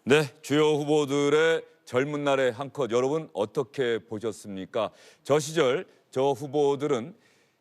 네, 주요 후보들의 젊은 날의 한 컷 여러분 어떻게 보셨습니까? 저 시절 저 후보들은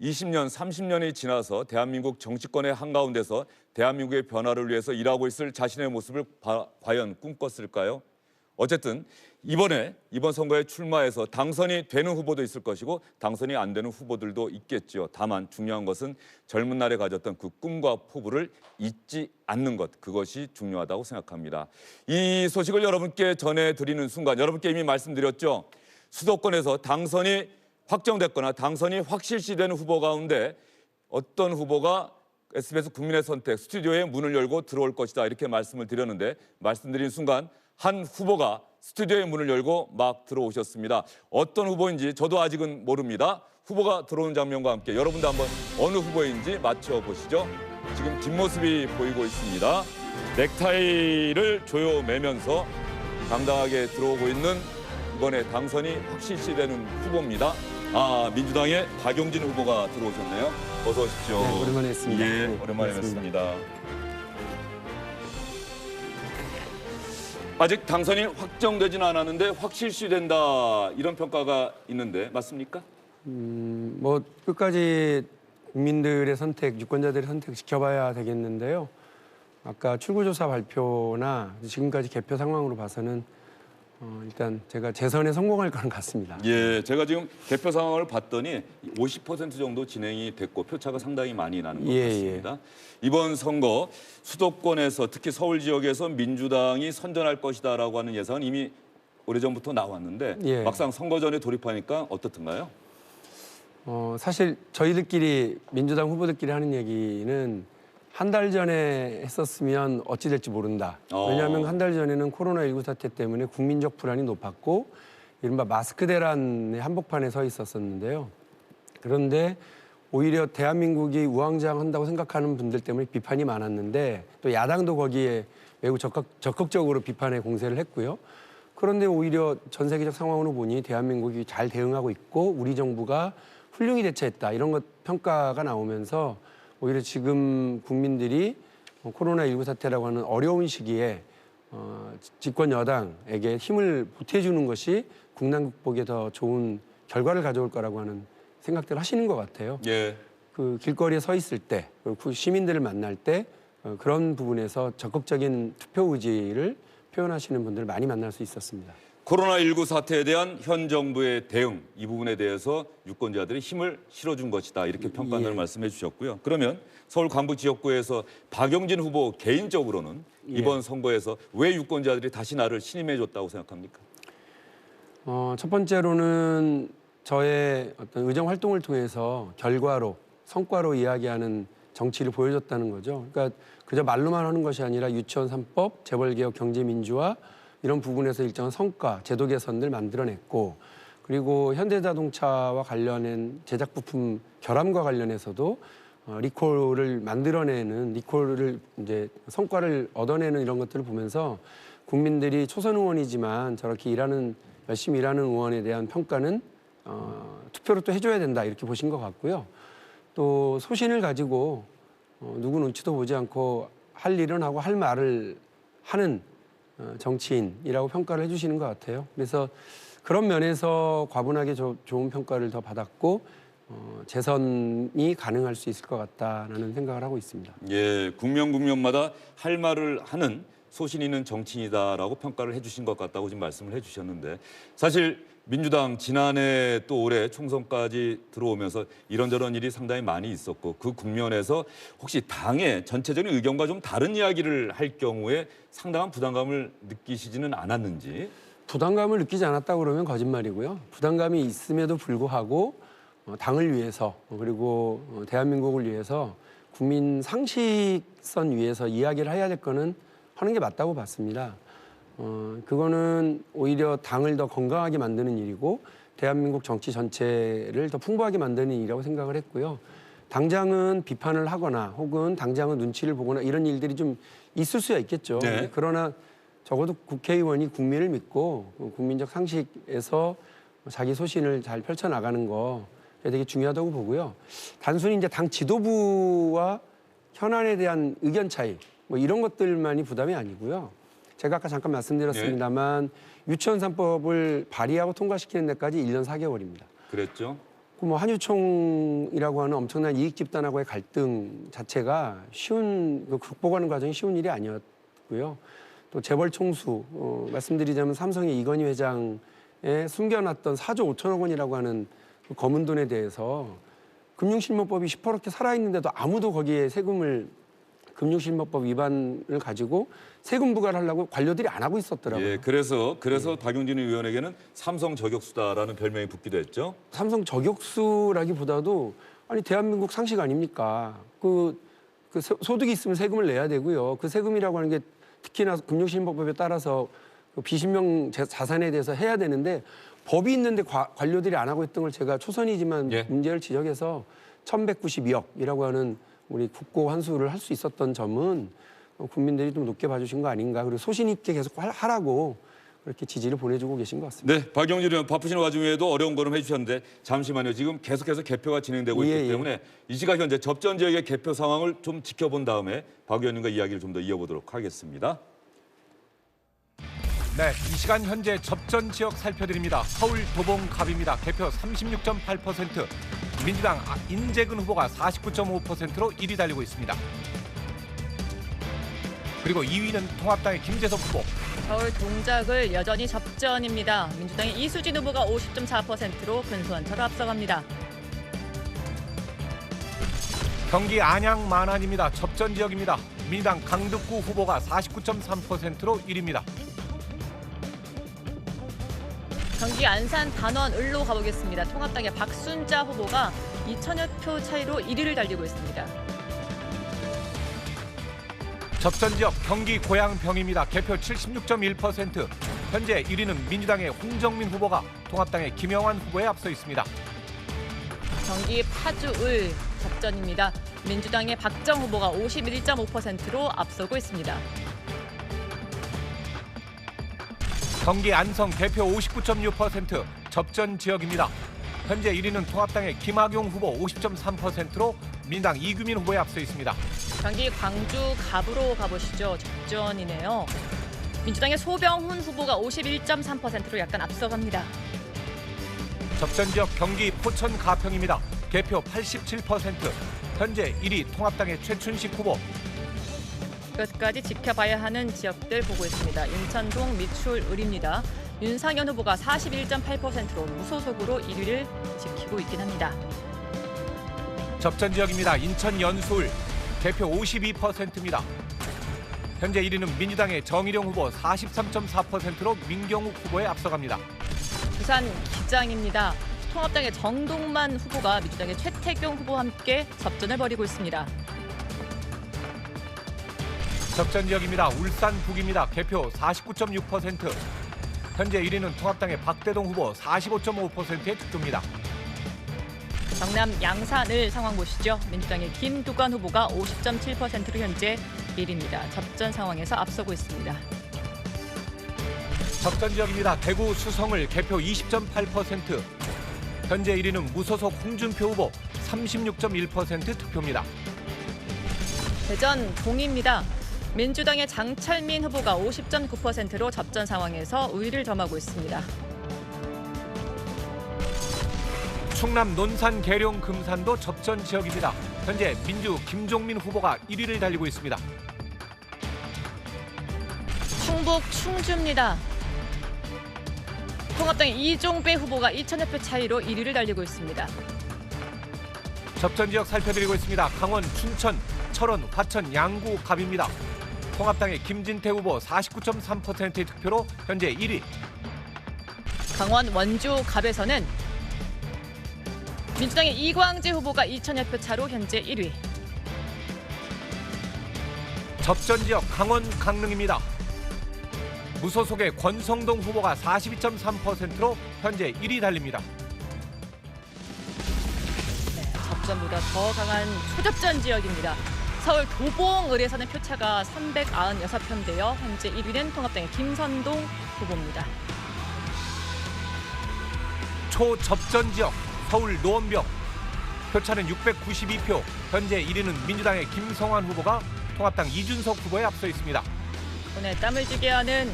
20년, 30년이 지나서 대한민국 정치권의 한가운데서 대한민국의 변화를 위해서 일하고 있을 자신의 모습을 과연 꿈꿨을까요? 어쨌든 이번 선거에 출마해서 당선이 되는 후보도 있을 것이고 당선이 안 되는 후보들도 있겠지요. 다만 중요한 것은 젊은 날에 가졌던 그 꿈과 포부를 잊지 않는 것, 그것이 중요하다고 생각합니다. 이 소식을 여러분께 전해드리는 순간 여러분께 이미 말씀드렸죠. 수도권에서 당선이 확정됐거나 당선이 확실시된 후보 가운데 어떤 후보가 SBS 국민의 선택 스튜디오에 문을 열고 들어올 것이다 이렇게 말씀을 드렸는데 말씀드린 순간 한 후보가 스튜디오의 문을 열고 막 들어오셨습니다. 어떤 후보인지 저도 아직은 모릅니다. 후보가 들어오는 장면과 함께 여러분도 한번 어느 후보인지 맞춰보시죠. 지금 뒷모습이 보이고 있습니다. 넥타이를 조여매면서 당당하게 들어오고 있는 이번에 당선이 확실시되는 후보입니다. 민주당의 박용진 후보가 들어오셨네요. 어서 오십시오. 네, 오랜만에 뵙습니다. 예, 네, 오랜만에 반갑습니다. 뵙습니다. 아직 당선이 확정되지는 않았는데 확실시된다 이런 평가가 있는데 맞습니까? 뭐 끝까지 국민들의 선택, 유권자들의 선택 지켜봐야 되겠는데요. 아까 출구조사 발표나 지금까지 개표 상황으로 봐서는 일단 제가 재선에 성공할 거는 같습니다. 예, 제가 지금 개표 상황을 봤더니 50% 정도 진행이 됐고 표차가 상당히 많이 나는 것 같습니다. 이번 선거 수도권에서 특히 서울 지역에서 민주당이 선전할 것이다라고 하는 예상은 이미 오래전부터 나왔는데 막상 선거 전에 돌입하니까 어떻던가요? 사실 저희들끼리 민주당 후보들끼리 하는 얘기는 한 달 전에 했었으면 어찌 될지 모른다. 왜냐하면 한 달 전에는 코로나19 사태 때문에 국민적 불안이 높았고 이른바 마스크 대란의 한복판에 서 있었었는데요. 그런데 오히려 대한민국이 우왕좌왕한다고 생각하는 분들 때문에 비판이 많았는데 또 야당도 거기에 매우 적극적으로 비판의 공세를 했고요. 그런데 오히려 전 세계적 상황으로 보니 대한민국이 잘 대응하고 있고 우리 정부가 훌륭히 대처했다. 이런 것 평가가 나오면서 오히려 지금 국민들이 코로나19 사태라고 하는 어려운 시기에 집권 여당에게 힘을 보태주는 것이 국난 극복에 더 좋은 결과를 가져올 거라고 하는 생각들을 하시는 것 같아요. 예. 그 길거리에 서 있을 때, 그 시민들을 만날 때 그런 부분에서 적극적인 투표 의지를 표현하시는 분들을 많이 만날 수 있었습니다. 코로나19 사태에 대한 현 정부의 대응 이 부분에 대해서 유권자들이 힘을 실어준 것이다 이렇게 평가한다는 말씀해 주셨고요. 그러면 서울 관부 지역구에서 박용진 후보 개인적으로는 이번 선거에서 왜 유권자들이 다시 나를 신임해 줬다고 생각합니까? 첫 번째로는 저의 어떤 의정 활동을 통해서 결과로 성과로 이야기하는 정치를 보여줬다는 거죠. 그러니까 그저 말로만 하는 것이 아니라 유치원 3법, 재벌개혁, 경제민주화 이런 부분에서 일정한 성과, 제도 개선들 만들어냈고 그리고 현대자동차와 관련된 제작 부품 결함과 관련해서도 리콜을 만들어내는 리콜을 이제 성과를 얻어내는 이런 것들을 보면서 국민들이 초선 의원이지만 저렇게 열심히 일하는 의원에 대한 평가는 투표로 또 해줘야 된다 이렇게 보신 것 같고요. 또 소신을 가지고 누구 눈치도 보지 않고 할 일은 하고 할 말을 하는 정치인이라고 평가를 해주시는 것 같아요. 그래서 그런 면에서 과분하게 좋은 평가를 더 받았고 재선이 가능할 수 있을 것 같다라는 생각을 하고 있습니다. 예, 국면마다 할 말을 하는 소신 있는 정치인이다라고 평가를 해주신 것 같다고 지금 말씀을 해주셨는데 사실 민주당 지난해 또 올해 총선까지 들어오면서 이런저런 일이 상당히 많이 있었고 그 국면에서 혹시 당의 전체적인 의견과 좀 다른 이야기를 할 경우에 상당한 부담감을 느끼시지는 않았는지? 부담감을 느끼지 않았다고 그러면 거짓말이고요. 부담감이 있음에도 불구하고 당을 위해서 그리고 대한민국을 위해서 국민 상식선 위에서 이야기를 해야 될 거는 하는 게 맞다고 봤습니다. 그거는 오히려 당을 더 건강하게 만드는 일이고 대한민국 정치 전체를 더 풍부하게 만드는 일이라고 생각을 했고요. 당장은 비판을 하거나 혹은 당장은 눈치를 보거나 이런 일들이 좀 있을 수야 있겠죠. 네. 그러나 적어도 국회의원이 국민을 믿고 국민적 상식에서 자기 소신을 잘 펼쳐나가는 거 되게 중요하다고 보고요. 단순히 이제 당 지도부와 현안에 대한 의견 차이 뭐 이런 것들만이 부담이 아니고요. 제가 아까 잠깐 말씀드렸습니다만 유치원 3법을 발의하고 통과시키는 데까지 1년 4개월입니다. 그랬죠. 뭐 한유총이라고 하는 엄청난 이익 집단하고의 갈등 자체가 극복하는 과정이 쉬운 일이 아니었고요. 또 재벌 총수 말씀드리자면 삼성의 이건희 회장에 숨겨놨던 4조 5천억 원이라고 하는 그 검은 돈에 대해서 금융실명법이 시퍼렇게 살아있는데도 아무도 거기에 금융실명법 위반을 가지고 세금 부과를 하려고 관료들이 안 하고 있었더라고요. 예, 그래서 박용진 의원에게는 삼성 저격수다라는 별명이 붙기도 했죠. 삼성 저격수라기보다도 아니 대한민국 상식 아닙니까? 그 소득이 있으면 세금을 내야 되고요. 그 세금이라고 하는 게 특히나 금융실명법에 따라서 그 비신명 자산에 대해서 해야 되는데 법이 있는데 관료들이 안 하고 있던 걸 제가 초선이지만 예. 문제를 지적해서 1,192억이라고 하는 우리 국고 환수를 할 수 있었던 점은 국민들이 좀 높게 봐주신 거 아닌가. 그리고 소신 있게 계속 하라고 그렇게 지지를 보내주고 계신 것 같습니다. 네, 박용진 의원 바쁘신 와중에도 어려운 걸음 해주셨는데 잠시만요. 지금 계속해서 개표가 진행되고 있기 때문에 이 시각 현재 접전 지역의 개표 상황을 좀 지켜본 다음에 박 의원님과 이야기를 좀 더 이어보도록 하겠습니다. 네, 이 시간 현재 접전 지역 살펴드립니다. 서울 도봉갑입니다. 개표 36.8%, 민주당 인재근 후보가 49.5%로 1위 달리고 있습니다. 그리고 2위는 통합당의 김재석 후보. 서울 동작을 여전히 접전입니다. 민주당의 이수진 후보가 50.4%로 근소한 차로 앞서갑니다. 경기 안양 만안입니다. 접전 지역입니다. 민주당 강득구 후보가 49.3%로 1위입니다. 경기 안산 단원 을로 가보겠습니다. 통합당의 박순자 후보가 2천여 표 차이로 1위를 달리고 있습니다. 접전 지역 경기 고양병입니다. 개표 76.1%. 현재 1위는 민주당의 홍정민 후보가 통합당의 김영환 후보에 앞서 있습니다. 경기 파주 을 접전입니다. 민주당의 박정 후보가 51.5%로 앞서고 있습니다. 경기 안성 개표 59.6% 접전 지역입니다. 현재 1위는 통합당의 김학용 후보 50.3%로 민주당 이규민 후보에 앞서 있습니다. 경기 광주 갑으로 가보시죠. 접전이네요. 민주당의 소병훈 후보가 51.3%로 약간 앞서갑니다. 접전 지역 경기 포천 가평입니다. 개표 87%. 현재 1위 통합당의 최춘식 후보. 끝까지 지켜봐야 하는 지역들 보고 있습니다. 인천동 미추홀 을입니다. 윤상현 후보가 41.8%로 무소속으로 1위를 지키고 있긴 합니다. 접전 지역입니다. 인천 연수울 개표 52%입니다. 현재 1위는 민주당의 정일영 후보 43.4%로 민경욱 후보에 앞서갑니다. 부산 기장입니다. 통합당의 정동만 후보가 민주당의 최태경 후보와 함께 접전을 벌이고 있습니다. 접전 지역입니다. 울산 북입니다. 개표 49.6%. 현재 1위는 통합당의 박대동 후보 45.5%의 득표입니다. 경남 양산을 상황 보시죠. 민주당의 김두관 후보가 50.7%로 현재 1위입니다. 접전 상황에서 앞서고 있습니다. 접전 지역입니다. 대구 수성을 개표 20.8%. 현재 1위는 무소속 홍준표 후보 36.1% 득표입니다. 대전 동입니다. 민주당의 장철민 후보가 50.9%로 접전 상황에서 우위를 점하고 있습니다. 충남 논산 계룡 금산도 접전 지역입니다. 현재 민주 김종민 후보가 1위를 달리고 있습니다. 충북 충주입니다. 통합당의 이종배 후보가 2천여 표 차이로 1위를 달리고 있습니다. 접전 지역 살펴드리고 있습니다. 강원 춘천, 철원, 화천, 양구, 갑입니다. 통합당의 김진태 후보 49.3%의 득표로 현재 1위. 강원 원주 갑에서는 민주당의 이광재 후보가 2천여 표 차로 현재 1위. 접전 지역 강원 강릉입니다. 무소속의 권성동 후보가 42.3%로 현재 1위 달립니다. 접전보다 더 강한 초접전 지역입니다. 서울 도봉을에서는 표차가 396표인데요. 현재 1위는 통합당의 김선동 후보입니다. 초접전 지역 서울 노원병 표차는 692표. 현재 1위는 민주당의 김성환 후보가 통합당 이준석 후보에 앞서 있습니다. 손에 땀을 쥐게 하는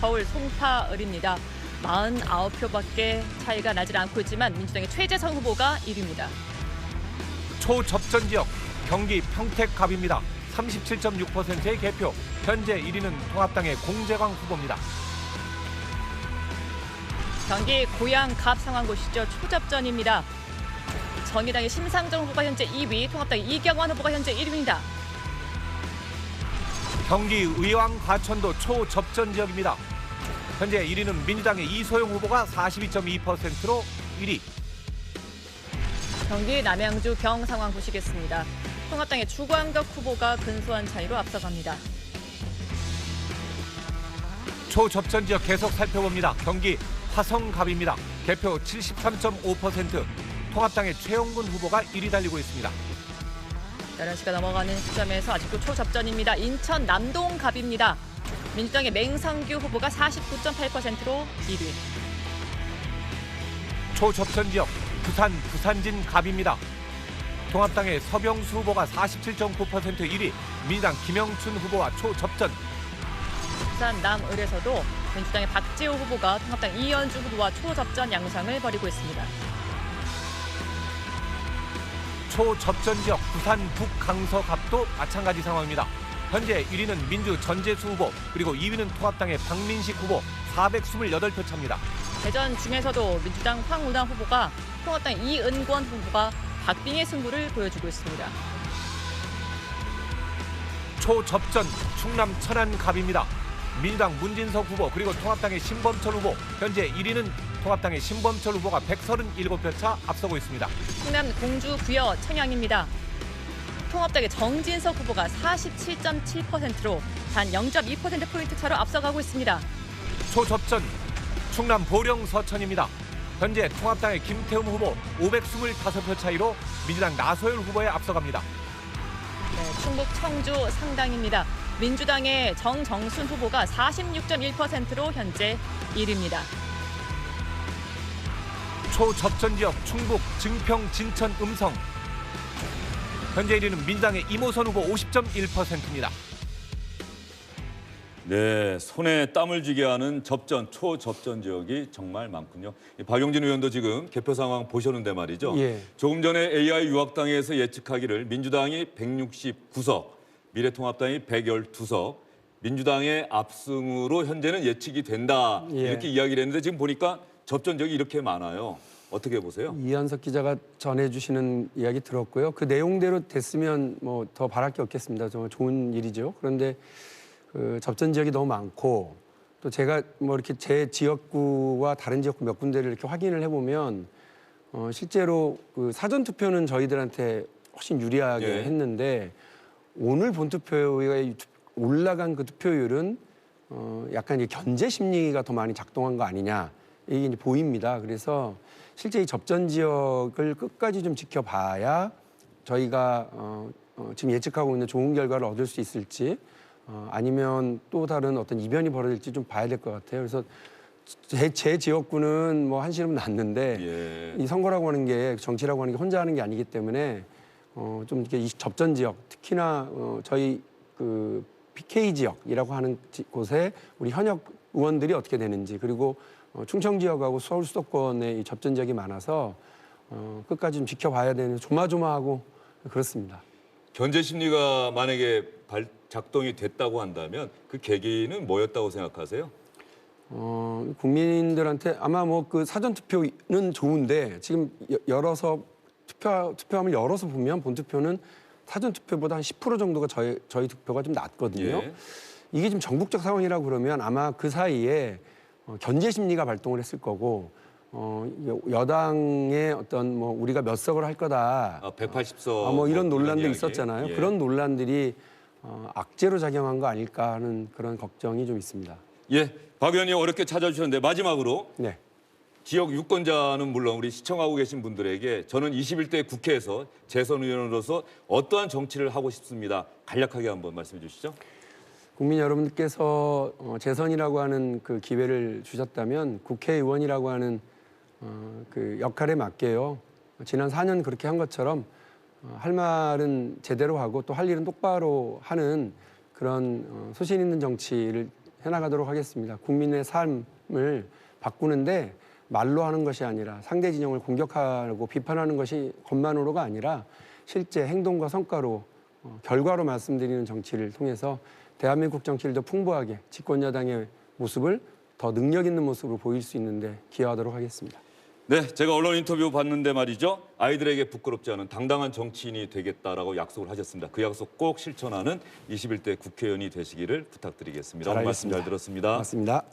서울 송파을입니다. 49표밖에 차이가 나질 않고 있지만 민주당의 최재성 후보가 1위입니다. 초접전 지역 경기 평택갑입니다. 37.6%의 개표. 현재 1위는 통합당의 공재광 후보입니다. 경기 고양갑 상황 보시죠. 초접전입니다. 정의당의 심상정 후보가 현재 2위, 통합당의 이경환 후보가 현재 1위입니다. 경기 의왕 과천도 초접전 지역입니다. 현재 1위는 민주당의 이소영 후보가 42.2%로 1위. 경기 남양주 경 상황 보시겠습니다. 통합당의 주광덕 후보가 근소한 차이로 앞서갑니다. 초접전 지역 계속 살펴봅니다. 경기 화성갑입니다. 개표 73.5%. 통합당의 최영근 후보가 1위 달리고 있습니다. 11시가 넘어가는 시점에서 아직도 초접전입니다. 인천 남동갑입니다. 민주당의 맹성규 후보가 49.8%로 1위. 초접전 지역 부산진 갑입니다. 통합당의 서병수 후보가 47.9% 1위. 민주당 김영춘 후보와 초접전. 부산 남을에서도 민주당의 박지호 후보가 통합당 이현주 후보와 초접전 양상을 벌이고 있습니다. 초접전 지역 부산 북강서갑도 마찬가지 상황입니다. 현재 1위는 민주 전재수 후보, 그리고 2위는 통합당의 박민식 후보 428표 차입니다. 대전 중에서도 민주당 황운하 후보가 통합당 이은권 후보가 박빙의 승부를 보여주고 있습니다. 초접전 충남 천안갑입니다. 민주당 문진석 후보, 그리고 통합당의 신범철 후보. 현재 1위는 통합당의 신범철 후보가 137표 차 앞서고 있습니다. 충남 공주 부여 청양입니다. 통합당의 정진석 후보가 47.7%로 단 0.2%포인트 차로 앞서가고 있습니다. 초접전 충남 보령 서천입니다. 현재 통합당의 김태훈 후보 525표 차이로 민주당 나소열 후보에 앞서갑니다. 네, 충북 청주 상당입니다. 민주당의 정정순 후보가 46.1%로 현재 1위입니다. 초접전 지역 충북 증평 진천 음성. 현재 1위는 민주당의 이모선 후보 50.1%입니다. 네, 손에 땀을 쥐게 하는 접전, 초접전 지역이 정말 많군요. 박용진 의원도 지금 개표 상황 보셨는데 말이죠. 예. 조금 전에 AI 유학당에서 예측하기를 민주당이 169석, 미래통합당이 112석, 민주당의 압승으로 현재는 예측이 된다. 예. 이렇게 이야기를 했는데 지금 보니까 접전 지역이 이렇게 많아요. 어떻게 보세요? 이한석 기자가 전해주시는 이야기 들었고요. 그 내용대로 됐으면 뭐 더 바랄 게 없겠습니다. 정말 좋은 일이죠. 그런데 그 접전 지역이 너무 많고 또 제가 뭐 이렇게 제 지역구와 다른 지역구 몇 군데를 이렇게 확인을 해보면 실제로 그 사전 투표는 저희들한테 훨씬 유리하게 예. 했는데 오늘 본투표에 올라간 그 투표율은 약간 이제 견제 심리가 더 많이 작동한 거 아니냐 이게 이제 보입니다. 그래서 실제 이 접전 지역을 끝까지 좀 지켜봐야 저희가 지금 예측하고 있는 좋은 결과를 얻을 수 있을지 아니면 또 다른 어떤 이변이 벌어질지 좀 봐야 될 것 같아요. 그래서 제 지역구는 뭐 한시름 났는데 예. 이 선거라고 하는 게 정치라고 하는 게 혼자 하는 게 아니기 때문에 좀 이렇게 이 접전 지역 특히나 저희 그 PK 지역이라고 하는 곳에 우리 현역 의원들이 어떻게 되는지 그리고 충청 지역하고 서울 수도권에 이 접전 지역이 많아서 끝까지 좀 지켜봐야 되는 조마조마하고 그렇습니다. 견제 심리가 만약에 작동이 됐다고 한다면 그 계기는 뭐였다고 생각하세요? 국민들한테 아마 뭐 그 사전 투표는 좋은데 지금 열어서 투표함을 열어서 보면 본 투표는 사전 투표보다 한 10% 정도가 저희 투표가 좀 낮거든요. 예. 이게 지금 전국적 상황이라고 그러면 아마 그 사이에 견제 심리가 발동을 했을 거고 여당의 어떤 뭐 우리가 몇 석을 할 거다. 180석. 뭐 이런 논란도 이야기. 있었잖아요. 예. 그런 논란들이 악재로 작용한 거 아닐까 하는 그런 걱정이 좀 있습니다. 예, 박 의원님 어렵게 찾아주셨는데 마지막으로 네. 지역 유권자는 물론 우리 시청하고 계신 분들에게 저는 21대 국회에서 재선 의원으로서 어떠한 정치를 하고 싶습니다. 간략하게 한번 말씀해 주시죠. 국민 여러분들께서 재선이라고 하는 그 기회를 주셨다면 국회의원이라고 하는 그 역할에 맞게요. 지난 4년 그렇게 한 것처럼 할 말은 제대로 하고 또 할 일은 똑바로 하는 그런 소신 있는 정치를 해나가도록 하겠습니다. 국민의 삶을 바꾸는데 말로 하는 것이 아니라 상대 진영을 공격하고 비판하는 것이 것만으로가 아니라 실제 행동과 성과로 결과로 말씀드리는 정치를 통해서 대한민국 정치를 더 풍부하게 집권 여당의 모습을 더 능력 있는 모습으로 보일 수 있는데 기여하도록 하겠습니다. 네, 제가 언론 인터뷰 봤는데 말이죠. 아이들에게 부끄럽지 않은 당당한 정치인이 되겠다라고 약속을 하셨습니다. 그 약속 꼭 실천하는 21대 국회의원이 되시기를 부탁드리겠습니다. 오늘 말씀 잘 들었습니다. 고맙습니다.